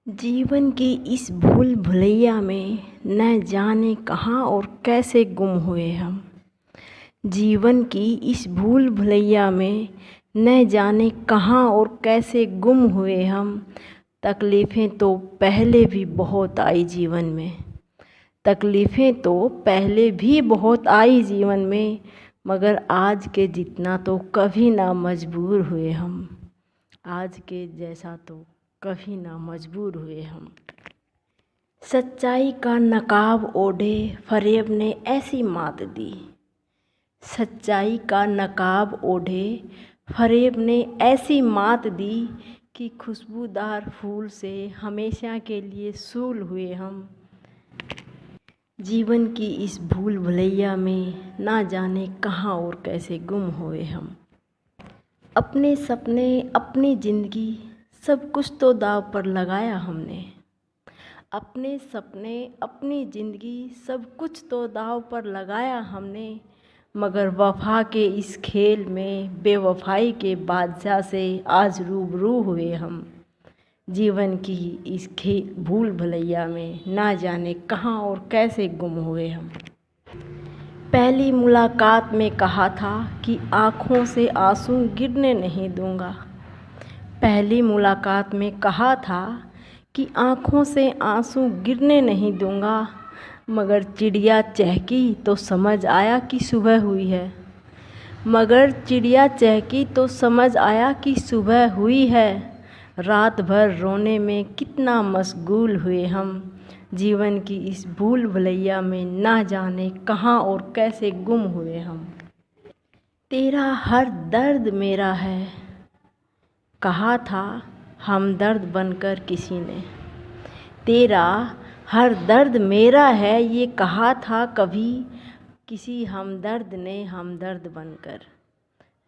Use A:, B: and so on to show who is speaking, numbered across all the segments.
A: जीवन की इस भूल भुलैया में न जाने कहाँ और कैसे गुम हुए हम। जीवन की इस भूल भुलैया में न जाने कहाँ और कैसे गुम हुए हम। तकलीफ़ें तो पहले भी बहुत आई जीवन में, तकलीफ़ें तो पहले भी बहुत आई जीवन में, मगर आज के जितना तो कभी ना मजबूर हुए हम। आज के जैसा तो कभी ना मजबूर हुए हम। सच्चाई का नकाब ओढ़े फरेब ने ऐसी मात दी। सच्चाई का नकाब ओढ़े फरेब ने ऐसी मात दी कि खुशबूदार फूल से हमेशा के लिए सूल हुए हम। जीवन की इस भूल भुलैया में ना जाने कहाँ और कैसे गुम हुए हम। अपने सपने अपनी ज़िंदगी सब कुछ तो दाव पर लगाया हमने। अपने सपने अपनी ज़िंदगी सब कुछ तो दाव पर लगाया हमने, मगर वफ़ा के इस खेल में बेवफ़ाई के बादशाह से आज रूबरू हुए हम। जीवन की इस भूल भुलैया में ना जाने कहाँ और कैसे गुम हुए हम। पहली मुलाकात में कहा था कि आँखों से आंसू गिरने नहीं दूँगा। पहली मुलाकात में कहा था कि आँखों से आंसू गिरने नहीं दूँगा, मगर चिड़िया चहकी तो समझ आया कि सुबह हुई है। मगर चिड़िया चहकी तो समझ आया कि सुबह हुई है। रात भर रोने में कितना मशगूल हुए हम। जीवन की इस भूल भुलैया में ना जाने कहाँ और कैसे गुम हुए हम। तेरा हर दर्द मेरा है, कहा था हमदर्द बनकर किसी ने। तेरा हर दर्द मेरा है, ये कहा था कभी किसी हमदर्द ने हमदर्द बनकर।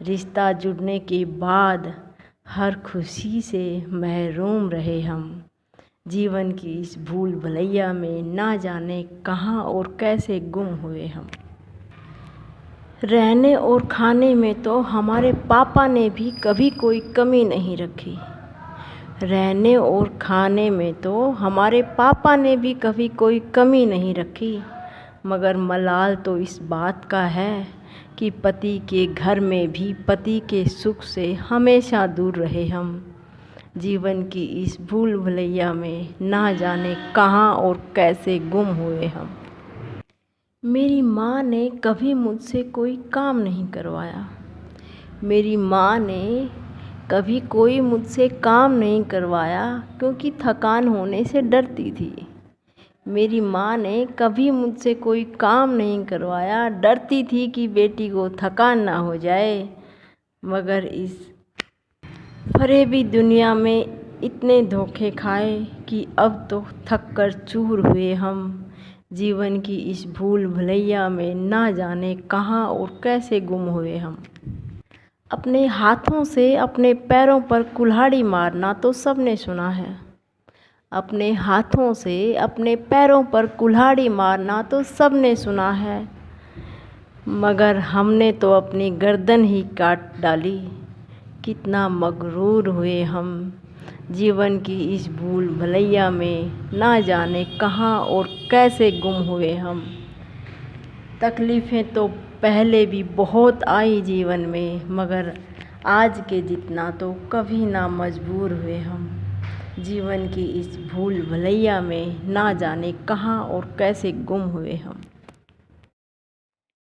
A: रिश्ता जुड़ने के बाद हर खुशी से महरूम रहे हम। जीवन की इस भूल भुलैया में ना जाने कहाँ और कैसे गुम हुए हम। रहने और खाने में तो हमारे पापा ने भी कभी कोई कमी नहीं रखी। रहने और खाने में तो हमारे पापा ने भी कभी कोई कमी नहीं रखी, मगर मलाल तो इस बात का है कि पति के घर में भी पति के सुख से हमेशा दूर रहे हम। जीवन की इस भूल भुलैया में ना जाने कहाँ और कैसे गुम हुए हम। मेरी माँ ने कभी मुझसे कोई काम नहीं करवाया। मेरी माँ ने कभी कोई मुझसे काम नहीं करवाया, क्योंकि थकान होने से डरती थी। मेरी माँ ने कभी मुझसे कोई काम नहीं करवाया, डरती थी कि बेटी को थकान ना हो जाए। मगर इस फरेबी दुनिया में इतने धोखे खाए कि अब तो थक कर चूर हुए हम। जीवन की इस भूल भुलैया में ना जाने कहाँ और कैसे गुम हुए हम। अपने हाथों से अपने पैरों पर कुल्हाड़ी मारना तो सबने सुना है। अपने हाथों से अपने पैरों पर कुल्हाड़ी मारना तो सबने सुना है, मगर हमने तो अपनी गर्दन ही काट डाली। कितना मगरूर हुए हम। जीवन की इस भूल भुलैया में ना जाने कहाँ और कैसे गुम हुए हम। तकलीफ़ें तो पहले भी बहुत आई जीवन में, मगर आज के जितना तो कभी ना मजबूर हुए हम। जीवन की इस भूल भुलैया में ना जाने कहाँ और कैसे गुम हुए हम।